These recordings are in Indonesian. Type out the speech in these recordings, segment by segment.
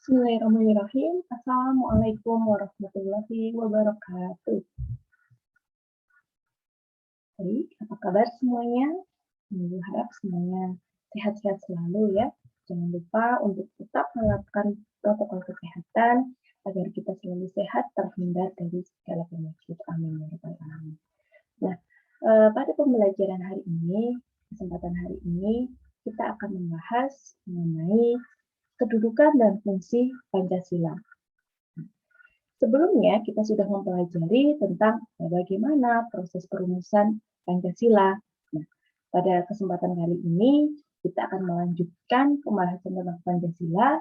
Bismillahirrahmanirrahim. Assalamualaikum warahmatullahi wabarakatuh. Baik, apa kabar semuanya? Harap semuanya sehat-sehat selalu ya. Jangan lupa untuk tetap menerapkan protokol kesehatan agar kita selalu sehat terhindar dari segala penyakit. Amin ya rabbal alamin. Nah, pada pembelajaran hari ini, kesempatan hari ini, kita akan membahas mengenai kedudukan dan fungsi Pancasila. Sebelumnya, kita sudah mempelajari tentang bagaimana proses perumusan Pancasila. Nah, pada kesempatan kali ini, kita akan melanjutkan pembahasan tentang Pancasila,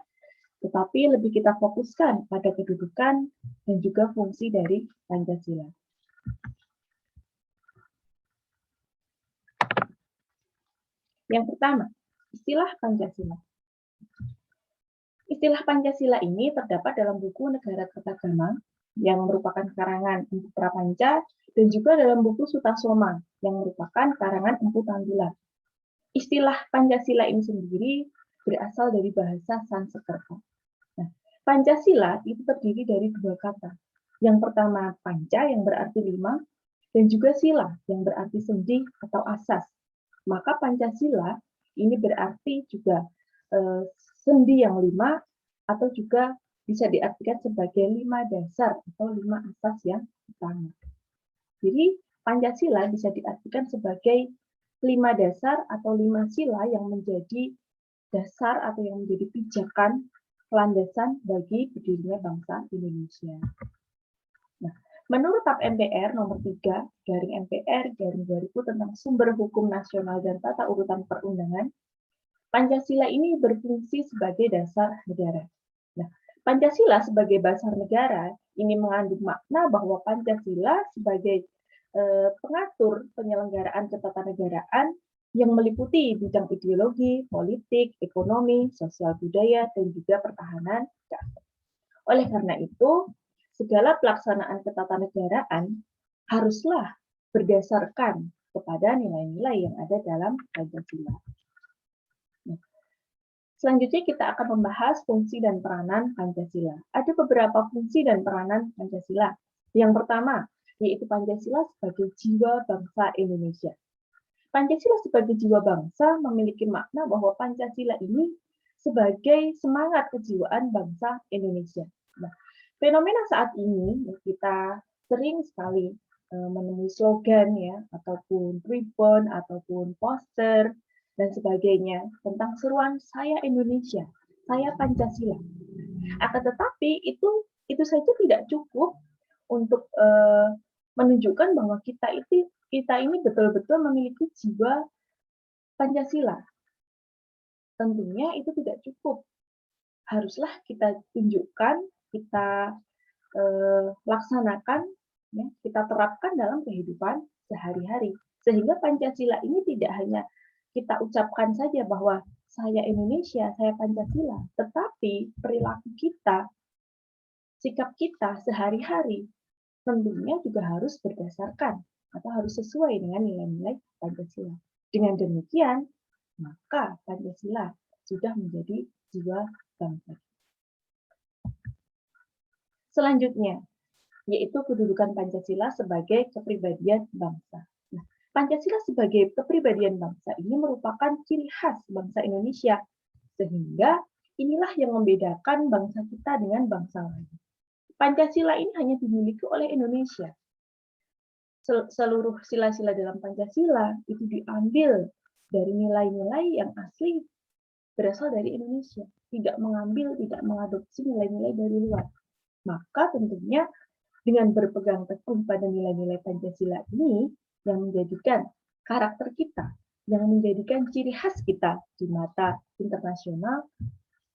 tetapi lebih kita fokuskan pada kedudukan dan juga fungsi dari Pancasila. Yang pertama, istilah Pancasila. Istilah Pancasila ini terdapat dalam buku Negara Kertagama yang merupakan karangan Empu Prapanca dan juga dalam buku Sutasoma yang merupakan karangan Empu Tambulan. Istilah Pancasila ini sendiri berasal dari bahasa Sanskerta. Nah, Pancasila itu terdiri dari dua kata. Yang pertama panca yang berarti lima dan juga sila yang berarti sendi atau asas. Maka Pancasila ini berarti juga sendi yang lima atau juga bisa diartikan sebagai 5 dasar atau 5 asas yang utama. Jadi Pancasila bisa diartikan sebagai 5 dasar atau 5 sila yang menjadi dasar atau yang menjadi pijakan landasan bagi berdirinya bangsa Indonesia. Nah, menurut TAP MPR nomor 3 garing MPR garing 2000 tentang sumber hukum nasional dan tata urutan perundangan, Pancasila ini berfungsi sebagai dasar negara. Nah, Pancasila sebagai dasar negara ini mengandung makna bahwa Pancasila sebagai pengatur penyelenggaraan ketatanegaraan yang meliputi bidang ideologi, politik, ekonomi, sosial budaya, dan juga pertahanan. Oleh karena itu, segala pelaksanaan ketatanegaraan haruslah berdasarkan kepada nilai-nilai yang ada dalam Pancasila. Selanjutnya kita akan membahas fungsi dan peranan Pancasila. Ada beberapa fungsi dan peranan Pancasila. Yang pertama, yaitu Pancasila sebagai jiwa bangsa Indonesia. Pancasila sebagai jiwa bangsa memiliki makna bahwa Pancasila ini sebagai semangat kejiwaan bangsa Indonesia. Nah, fenomena saat ini kita sering sekali menemui slogan ya, ataupun ribbon, ataupun poster, dan sebagainya tentang seruan saya Indonesia, saya Pancasila. Akan tetapi itu saja tidak cukup untuk menunjukkan bahwa kita ini betul-betul memiliki jiwa Pancasila. Tentunya itu tidak cukup. Haruslah kita tunjukkan, kita laksanakan, ya, kita terapkan dalam kehidupan sehari-hari. Sehingga Pancasila ini tidak hanya kita ucapkan saja bahwa saya Indonesia, saya Pancasila, tetapi perilaku kita, sikap kita sehari-hari tentunya juga harus berdasarkan atau harus sesuai dengan nilai-nilai Pancasila. Dengan demikian, maka Pancasila sudah menjadi jiwa bangsa. Selanjutnya, yaitu kedudukan Pancasila sebagai kepribadian bangsa. Pancasila sebagai kepribadian bangsa ini merupakan ciri khas bangsa Indonesia, sehingga inilah yang membedakan bangsa kita dengan bangsa lain. Pancasila ini hanya dimiliki oleh Indonesia. Seluruh sila-sila dalam Pancasila itu diambil dari nilai-nilai yang asli berasal dari Indonesia, tidak mengambil, tidak mengadopsi nilai-nilai dari luar. Maka tentunya dengan berpegang teguh pada nilai-nilai Pancasila ini, yang menjadikan karakter kita, yang menjadikan ciri khas kita di mata internasional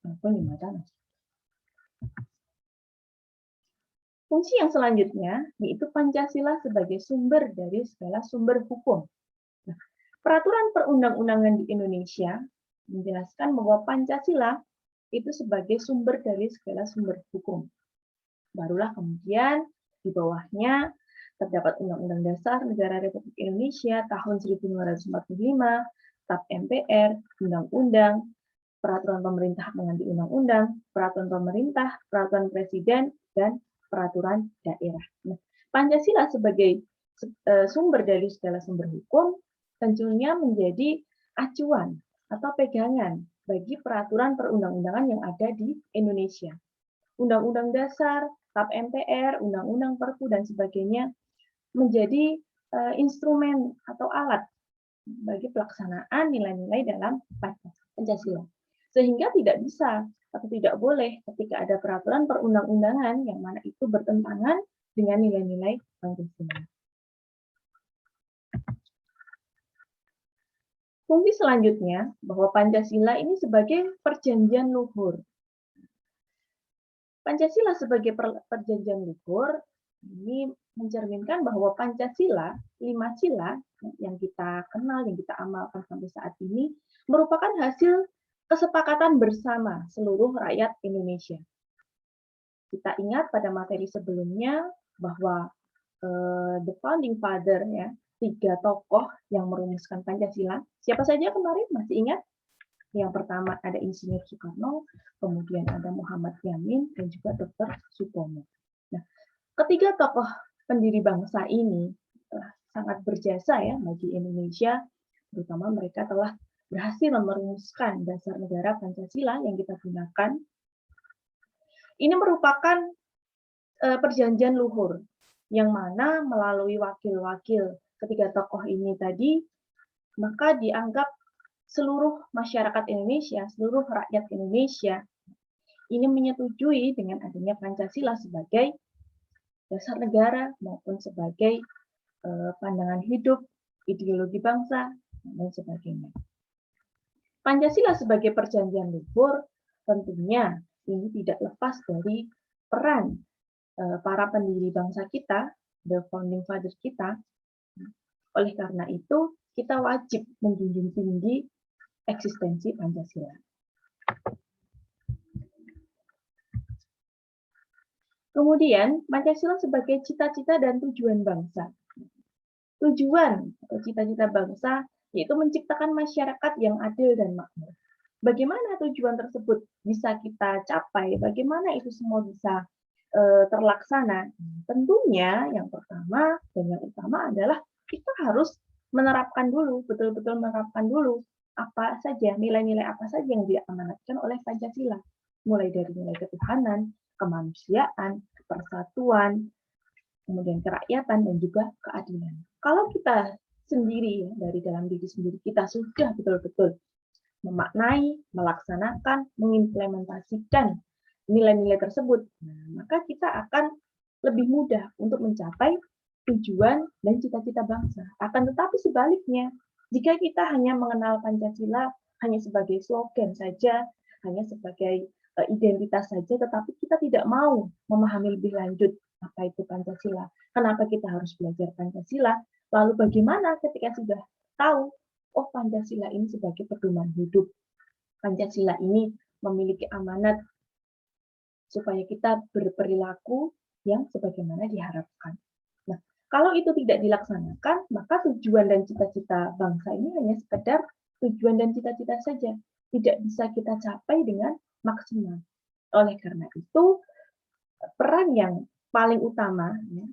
maupun di mata nasional. Fungsi yang selanjutnya yaitu Pancasila sebagai sumber dari segala sumber hukum. Nah, peraturan perundang-undangan di Indonesia menjelaskan bahwa Pancasila itu sebagai sumber dari segala sumber hukum. Barulah kemudian di bawahnya terdapat Undang-Undang Dasar Negara Republik Indonesia tahun 1945, TAP MPR, Undang-Undang, peraturan pemerintah mengganti undang-undang, peraturan pemerintah, peraturan presiden, dan peraturan daerah. Nah, Pancasila sebagai sumber dari segala sumber hukum tentunya menjadi acuan atau pegangan bagi peraturan perundang-undangan yang ada di Indonesia. Undang-undang dasar, TAP MPR, undang-undang Perpu, dan sebagainya menjadi instrumen atau alat bagi pelaksanaan nilai-nilai dalam Pancasila. Sehingga tidak bisa atau tidak boleh ketika ada peraturan perundang-undangan yang mana itu bertentangan dengan nilai-nilai Pancasila. Fungsi selanjutnya bahwa Pancasila ini sebagai perjanjian luhur. Pancasila sebagai perjanjian luhur ini mencerminkan bahwa Pancasila, 5 sila yang kita kenal, yang kita amalkan sampai saat ini, merupakan hasil kesepakatan bersama seluruh rakyat Indonesia. Kita ingat pada materi sebelumnya bahwa the founding father, ya, 3 tokoh yang merumuskan Pancasila. Siapa saja kemarin? Masih ingat? Yang pertama ada Insinyur Soekarno, kemudian ada Muhammad Yamin, dan juga Dr. Sutomo. Nah, ketiga tokoh pendiri bangsa ini sangat berjasa ya bagi Indonesia, terutama mereka telah berhasil merumuskan dasar negara Pancasila yang kita gunakan. Ini merupakan perjanjian luhur, yang mana melalui wakil-wakil ketiga tokoh ini tadi, maka dianggap seluruh masyarakat Indonesia, seluruh rakyat Indonesia, ini menyetujui dengan adanya Pancasila sebagai dasar negara maupun sebagai pandangan hidup, ideologi bangsa, dan sebagainya. Pancasila sebagai perjanjian luhur tentunya ini tidak lepas dari peran para pendiri bangsa kita, the founding fathers kita. Oleh karena itu, kita wajib menjunjung tinggi eksistensi Pancasila. Kemudian, Pancasila sebagai cita-cita dan tujuan bangsa. Tujuan atau cita-cita bangsa yaitu menciptakan masyarakat yang adil dan makmur. Bagaimana tujuan tersebut bisa kita capai? Bagaimana itu semua bisa terlaksana? Tentunya yang pertama dan yang utama adalah kita harus menerapkan dulu, betul-betul menerapkan dulu apa saja, nilai-nilai apa saja yang diamanatkan oleh Pancasila. Mulai dari nilai ketuhanan, kemanusiaan, persatuan, kemudian kerakyatan, dan juga keadilan. Kalau kita sendiri, dari dalam diri sendiri, kita sudah betul-betul memaknai, melaksanakan, mengimplementasikan nilai-nilai tersebut, maka kita akan lebih mudah untuk mencapai tujuan dan cita-cita bangsa. Akan tetapi sebaliknya, jika kita hanya mengenal Pancasila hanya sebagai slogan saja, hanya sebagai identitas saja, tetapi kita tidak mau memahami lebih lanjut apa itu Pancasila, kenapa kita harus belajar Pancasila, lalu bagaimana ketika sudah tahu, oh Pancasila ini sebagai pedoman hidup, Pancasila ini memiliki amanat supaya kita berperilaku yang sebagaimana diharapkan. Nah, kalau itu tidak dilaksanakan, maka tujuan dan cita-cita bangsa ini hanya sekedar tujuan dan cita-cita saja, tidak bisa kita capai dengan maksimal. Oleh karena itu, peran yang paling utama ya,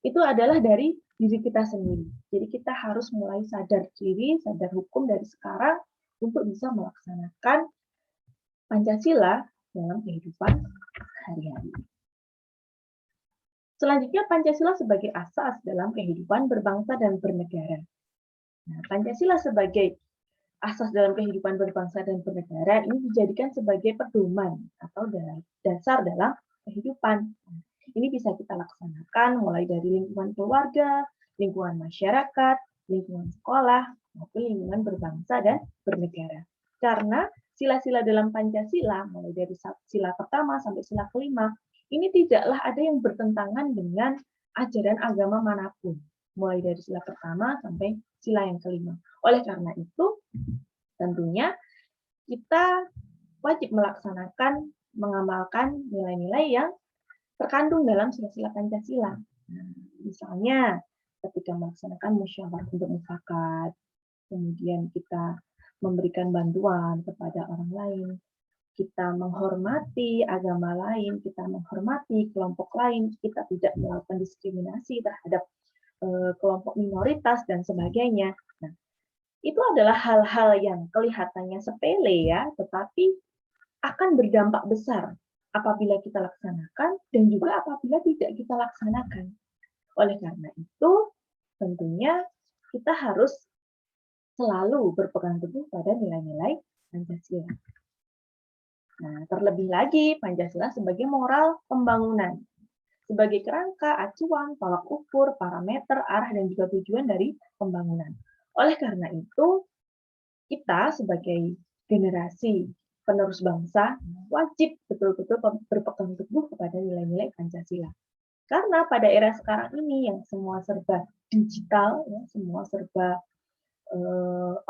itu adalah dari diri kita sendiri. Jadi kita harus mulai sadar diri, sadar hukum dari sekarang untuk bisa melaksanakan Pancasila dalam kehidupan sehari-hari. Selanjutnya, Pancasila sebagai asas dalam kehidupan berbangsa dan bernegara. Nah, Pancasila sebagai asas dalam kehidupan berbangsa dan bernegara ini dijadikan sebagai pedoman atau dasar dalam kehidupan. Ini bisa kita laksanakan mulai dari lingkungan keluarga, lingkungan masyarakat, lingkungan sekolah, maupun lingkungan berbangsa dan bernegara. Karena sila-sila dalam Pancasila, mulai dari sila pertama sampai sila kelima, ini tidaklah ada yang bertentangan dengan ajaran agama manapun, mulai dari sila pertama sampai sila yang kelima. Oleh karena itu, tentunya kita wajib melaksanakan, mengamalkan nilai-nilai yang terkandung dalam sila-sila Pancasila. Misalnya, ketika melaksanakan musyawarah untuk mufakat, kemudian kita memberikan bantuan kepada orang lain, kita menghormati agama lain, kita menghormati kelompok lain, kita tidak melakukan diskriminasi terhadap kelompok minoritas dan sebagainya. Nah, itu adalah hal-hal yang kelihatannya sepele ya, tetapi akan berdampak besar apabila kita laksanakan dan juga apabila tidak kita laksanakan. Oleh karena itu, tentunya kita harus selalu berpegang teguh pada nilai-nilai Pancasila. Nah, terlebih lagi Pancasila sebagai moral pembangunan, sebagai kerangka, acuan, tolak ukur, parameter, arah, dan juga tujuan dari pembangunan. Oleh karena itu, kita sebagai generasi penerus bangsa wajib betul-betul berpegang teguh kepada nilai-nilai Pancasila. Karena pada era sekarang ini yang semua serba digital, ya, semua serba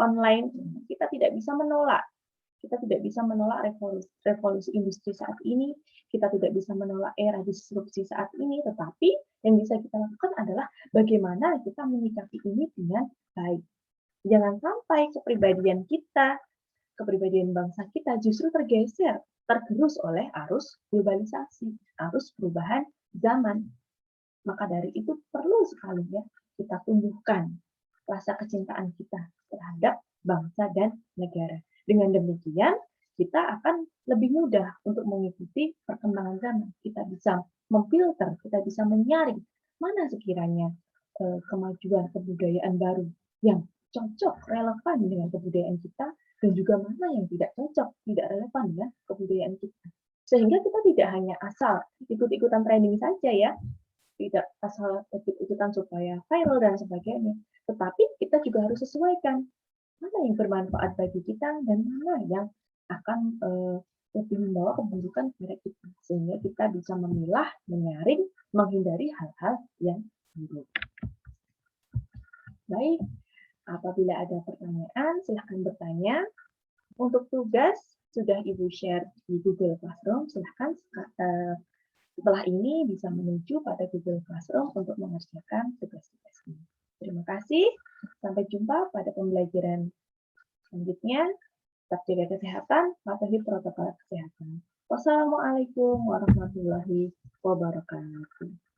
online, kita tidak bisa menolak. Kita tidak bisa menolak revolusi industri saat ini, kita tidak bisa menolak era disrupsi saat ini, tetapi yang bisa kita lakukan adalah bagaimana kita menyikapi ini dengan baik. Jangan sampai kepribadian kita, kepribadian bangsa kita justru tergeser, tergerus oleh arus globalisasi, arus perubahan zaman. Maka dari itu perlu sekali ya kita tumbuhkan rasa kecintaan kita terhadap bangsa dan negara. Dengan demikian, kita akan lebih mudah untuk mengikuti perkembangan zaman. Kita bisa memfilter, kita bisa menyaring mana sekiranya kemajuan kebudayaan baru yang cocok, relevan dengan kebudayaan kita, dan juga mana yang tidak cocok, tidak relevan dengan kebudayaan kita. Sehingga kita tidak hanya asal ikut-ikutan trending saja ya, tidak asal ikut-ikutan supaya viral dan sebagainya, tetapi kita juga harus sesuaikan mana yang bermanfaat bagi kita dan mana yang akan lebih membawa keburukan kepada kita, sehingga kita bisa memilah, menyaring, menghindari hal-hal yang buruk. Baik, apabila ada pertanyaan, silahkan bertanya. Untuk tugas, sudah Ibu share di Google Classroom, silahkan setelah ini bisa menuju pada Google Classroom untuk mengerjakan tugas-tugas ini. Terima kasih, sampai jumpa pada pembelajaran selanjutnya. Tetap jaga kesehatan, patuhi protokol kesehatan. Wassalamualaikum warahmatullahi wabarakatuh.